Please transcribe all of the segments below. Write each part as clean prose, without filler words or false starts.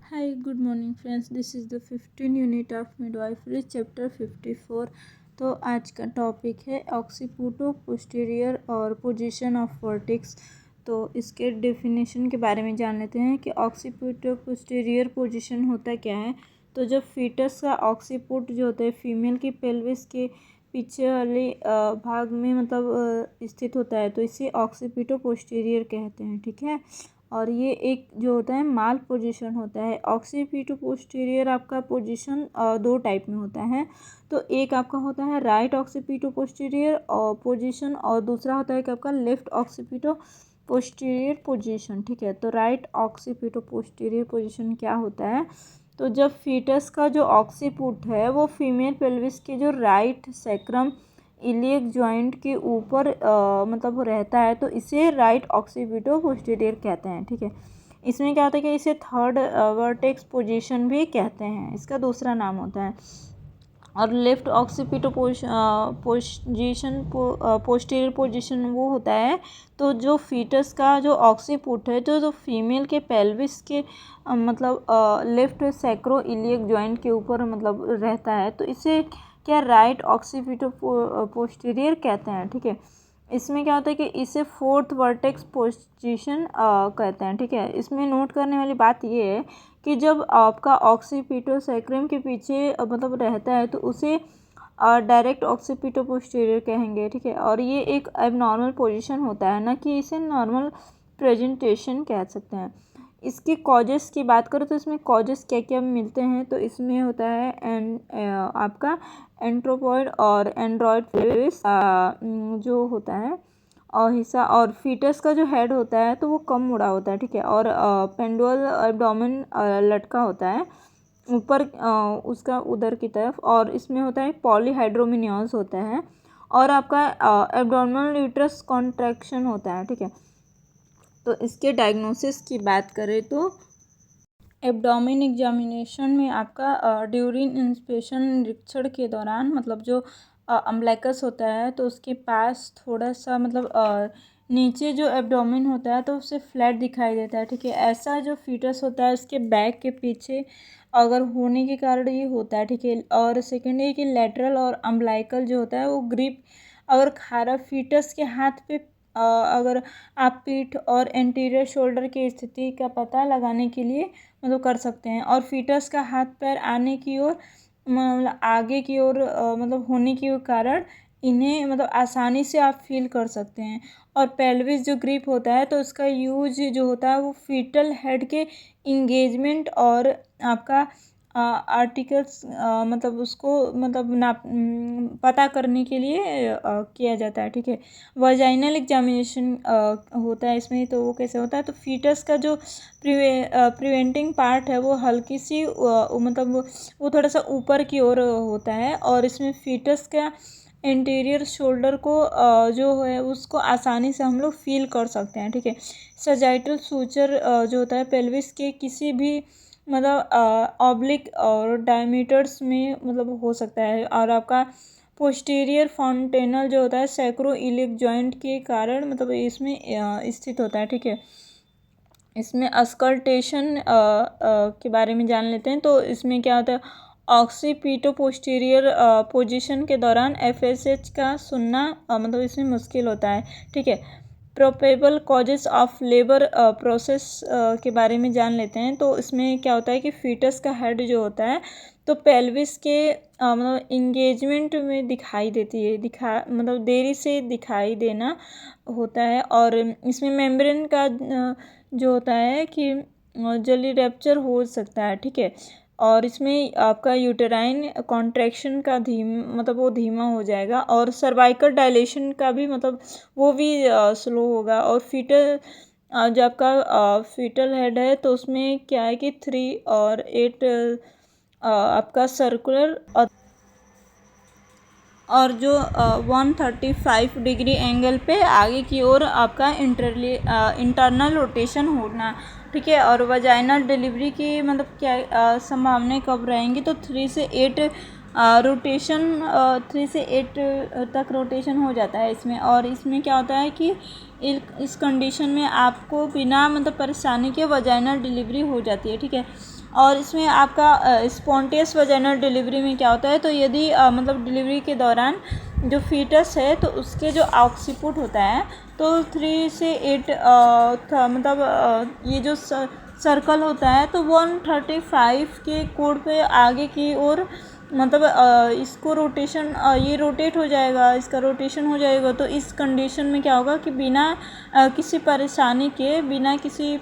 Hi, good morning friends. This is the 15 unit of midwifery chapter 54. तो आज का topic है ऑक्सीपिटो पोस्टीरियर और पोजीशन ऑफ वर्टेक्स। तो इसके डेफिनेशन के बारे में जान लेते हैं कि ऑक्सीपिटो पोस्टीरियर पोजीशन होता क्या है। तो जब फीटस का ऑक्सीपुट जो होता है फीमेल की पेल्विस के पीछे वाले भाग में स्थित होता है तो इसे ऑक्सीपिटो पोस्टीरियर कहते हैं। ठीक है, और ये एक जो होता है माल पोजीशन होता है। ऑक्सीपिटो पोस्टीरियर आपका पोजीशन दो टाइप में होता है। तो एक आपका होता है राइट ऑक्सीपिटो पोस्टीरियर और पोजीशन, और दूसरा होता है कि आपका लेफ्ट ऑक्सीपिटो पोस्टीरियर पोजीशन। ठीक है, तो राइट ऑक्सीपिटो पोस्टीरियर पोजीशन क्या होता है, तो जब फीटस का जो ऑक्सीपुट है वो फीमेल पेल्विस के जो राइट सैक्रम इलियक जॉइंट के ऊपर रहता है तो इसे राइट ऑक्सीपिटो पोस्टीरियर कहते हैं। ठीक है, इसमें क्या होता है कि इसे थर्ड वर्टेक्स पोजीशन भी कहते हैं, इसका दूसरा नाम होता है। और left occipito position posterior position वो होता है तो जो फीटस का जो ऑक्सीपुट है जो फीमेल के पेल्विस के लेफ्ट सैक्रो इलियक जॉइंट के ऊपर रहता है तो इसे क्या राइट ऑक्सीपिटो पोस्टीरियर कहते हैं। ठीक है, इसमें क्या होता है कि इसे फोर्थ वर्टेक्स पोजीशन कहते हैं। ठीक है, इसमें नोट करने वाली बात ये है कि जब आपका ऑक्सीपिटो सैक्रम के पीछे रहता है तो उसे डायरेक्ट ऑक्सीपिटो पोस्टीरियर कहेंगे। ठीक है, और ये एक एबनॉर्मल पोजीशन होता है, ना कि इसे नॉर्मल प्रेजेंटेशन कह सकते हैं। इसकी कॉजेस की बात करो तो इसमें कॉजेस क्या क्या मिलते हैं, तो इसमें होता है आपका एंट्रोपॉइड और एंड्रॉयड पेल्विस जो होता है और हिस्सा, और फीटस का जो हेड होता है तो वो कम मुड़ा होता है। ठीक है, और पेंडुअल एब्डोमेन लटका होता है ऊपर उसका उधर की तरफ, और इसमें होता है पॉलीहाइड्रोमिनियोज होता है, और आपका एब्डोमिनल यूट्रस कॉन्ट्रैक्शन होता है। ठीक है, तो इसके डायग्नोसिस की बात करें तो एब्डोमेन एग्जामिनेशन में आपका ड्यूरिंग इंस्पेक्शन निरीक्षण के दौरान जो अम्बलाइकस होता है तो उसके पास थोड़ा सा नीचे जो एब्डोमेन होता है तो उससे फ्लैट दिखाई देता है। ठीक है, ऐसा जो फीटस होता है उसके बैक के पीछे अगर होने के कारण ये होता है। ठीक है, और सेकेंड ये कि लेटरल और अम्बलाइकल जो होता है वो ग्रिप अगर खारा फीटस के हाथ पे अगर आप पीठ और एंटीरियर शोल्डर की स्थिति का पता लगाने के लिए कर सकते हैं, और फीटस का हाथ पैर आने की ओर आगे की ओर होने के कारण इन्हें आसानी से आप फील कर सकते हैं। और पेल्विस जो ग्रिप होता है तो उसका यूज जो होता है वो फीटल हेड के इंगेजमेंट और आपका आर्टिकल्स उसको नाप पता करने के लिए किया जाता है। ठीक है, वजाइनल एग्जामिनेशन होता है इसमें, तो वो कैसे होता है, तो फीटस का जो प्रिवेंटिंग पार्ट है वो हल्की सी वो थोड़ा सा ऊपर की ओर होता है, और इसमें फीटस का इंटीरियर शोल्डर को जो है उसको आसानी से हम लोग फील कर सकते हैं। ठीक है, सजाइटल सूचर जो होता है पेल्विस के किसी भी ऑब्लिक और डायमीटर्स में हो सकता है, और आपका पोस्टीरियर फॉन्टेनल जो होता है सैक्रो इलियक जॉइंट के कारण इसमें स्थित होता है। ठीक है, इसमें अस्कल्टेशन के बारे में जान लेते हैं। तो इसमें क्या होता है, ऑक्सीपिटो पोस्टीरियर पोजीशन के दौरान एफएसएच का सुनना इसमें मुश्किल होता है। ठीक है, probable causes of labour process के बारे में जान लेते हैं। तो इसमें क्या होता है कि फीटस का हेड जो होता है तो पेल्विस के इंगेजमेंट में दिखाई देती है, देरी से दिखाई देना होता है, और इसमें मेम्ब्रेन का जो होता है कि जल्दी रैप्चर हो सकता है। ठीक है, और इसमें आपका यूटेराइन कॉन्ट्रैक्शन का वो धीमा हो जाएगा, और सर्वाइकल डायलेशन का भी वो भी स्लो होगा। और फीटल जो आपका फीटल हेड है तो उसमें क्या है कि 3 और 8 आपका सर्कुलर और जो 135 डिग्री एंगल पे आगे की ओर आपका इंटरनल रोटेशन होना। ठीक है, और वजाइनल डिलीवरी की क्या संभावनाएं कब रहेंगी, तो 3 से 8 तक रोटेशन हो जाता है इसमें। और इसमें क्या होता है कि इस कंडीशन में आपको बिना परेशानी के वजाइनल डिलीवरी हो जाती है। ठीक है, और इसमें आपका स्पॉन्टेनियस वजाइनल डिलीवरी में क्या होता है, तो यदि मतलब डिलीवरी के दौरान जो फीटस है तो उसके जो ऑक्सीपुट होता है तो 3 से 8 मतलब ये जो सर्कल होता है तो 135 के कोड पे आगे की ओर मतलब इसको रोटेशन ये रोटेट हो जाएगा, इसका रोटेशन हो जाएगा। तो इस कंडीशन में क्या होगा कि बिना किसी परेशानी के, बिना किसी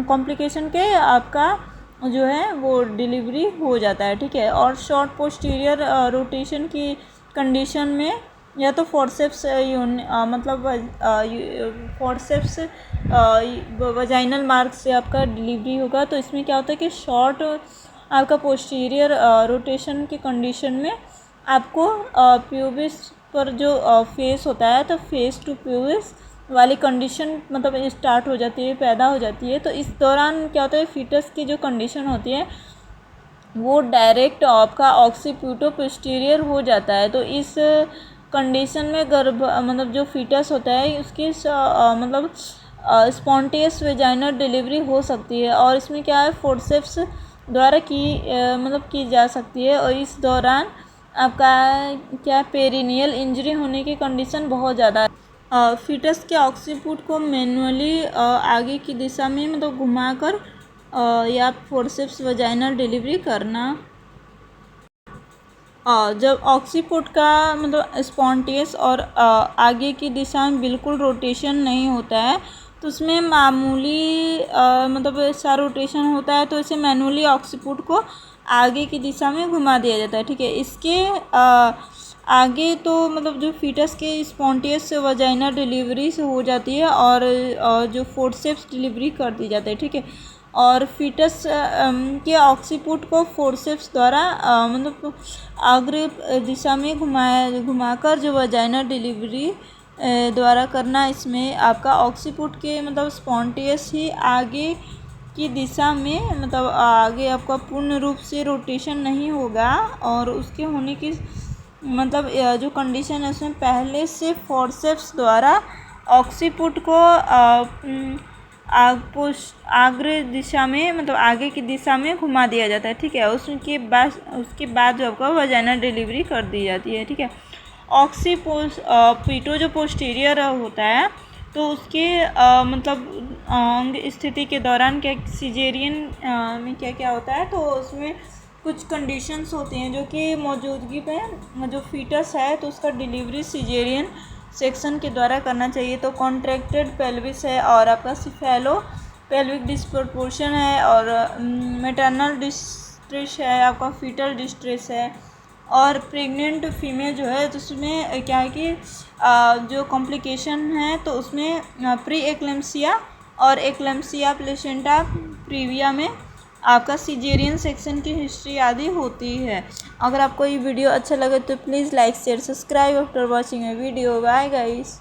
कॉम्प्लिकेशन के आपका जो है वो डिलीवरी हो जाता है, ठीक है। और शॉर्ट पोस्टीरियर रोटेशन की कंडीशन में या तो फोर्सेप्स मतलब फोर्सेप्स वजाइनल मार्ग से आपका डिलीवरी होगा। तो इसमें क्या होता है कि शॉर्ट आपका पोस्टीरियर रोटेशन की कंडीशन में आपको प्यूबिस पर जो फेस होता है तो फेस टू प्यूबिस वाली कंडीशन मतलब स्टार्ट हो जाती है, पैदा हो जाती है। तो इस दौरान क्या होता है, फीटस की जो कंडीशन होती है वो डायरेक्ट आपका ऑक्सीप्यूटो पोस्टीरियर हो जाता है। तो इस कंडीशन में गर्भ मतलब जो फीटस होता है उसकी मतलब स्पॉन्टेनियस वेजाइनल डिलीवरी हो सकती है। और इसमें क्या है, फोर्सेप्स द्वारा मतलब की जा सकती है। और इस दौरान आपका क्या पेरिनियल इंजरी होने की कंडीशन बहुत ज़्यादा है। फीटस के ऑक्सीपुट को मैनुअली आगे की दिशा में मतलब घुमाकर या फोर्सेप्स वजाइनल डिलीवरी करना। जब ऑक्सीपुट का मतलब स्पॉन्टेनियस और आगे की दिशा में बिल्कुल रोटेशन नहीं होता है तो उसमें मामूली मतलब ऐसा रोटेशन होता है, तो इसे मैनुअली ऑक्सीपुट को आगे की दिशा में घुमा दिया जाता है, ठीक है। इसके आगे तो मतलब जो फीटस के स्पॉन्टेनियस से वजाइनल डिलीवरी से हो जाती है और जो फोर्सेप्स डिलीवरी कर दी जाती है, ठीक है। और फीटस के ऑक्सीपुट को फोर्सेप्स द्वारा मतलब अग्र दिशा में घुमाकर जो वजाइनल डिलीवरी द्वारा करना, इसमें आपका ऑक्सीपुट के मतलब स्पॉन्टेनियस ही आगे की दिशा में मतलब आगे आपका पूर्ण रूप से रोटेशन नहीं होगा। और उसके होने की मतलब जो कंडीशन है उसमें पहले से फोर्सेप्स द्वारा ऑक्सीपुट को आग्र दिशा में मतलब आगे की दिशा में घुमा दिया जाता है, ठीक है। उसके बाद जो आपका वजाइनल डिलीवरी कर दी जाती है, ठीक है। ऑक्सीपीटो जो पोस्टीरियर होता है तो उसके मतलब स्थिति के दौरान क्या सिजेरियन में क्या क्या होता है, तो उसमें कुछ कंडीशंस होती हैं जो कि मौजूदगी में जो फीटस है तो उसका डिलीवरी सिजेरियन सेक्शन के द्वारा करना चाहिए। तो कॉन्ट्रैक्टेड पेल्विस है और आपका सिफेलो पेल्विक डिस्प्रोपोर्शन है और मैटरनल डिस्ट्रेस है, आपका फीटल डिस्ट्रेस है। और प्रेग्नेंट फीमेल जो है तो उसमें क्या है कि जो कॉम्प्लिकेशन है तो उसमें प्री एक्लेम्सिया और एक्लेम्सिया प्लेसेंटा प्रीविया में आपका सिजेरियन सेक्शन की हिस्ट्री आदि होती है। अगर आपको ये वीडियो अच्छा लगे तो please like share subscribe after watching a video. Bye guys.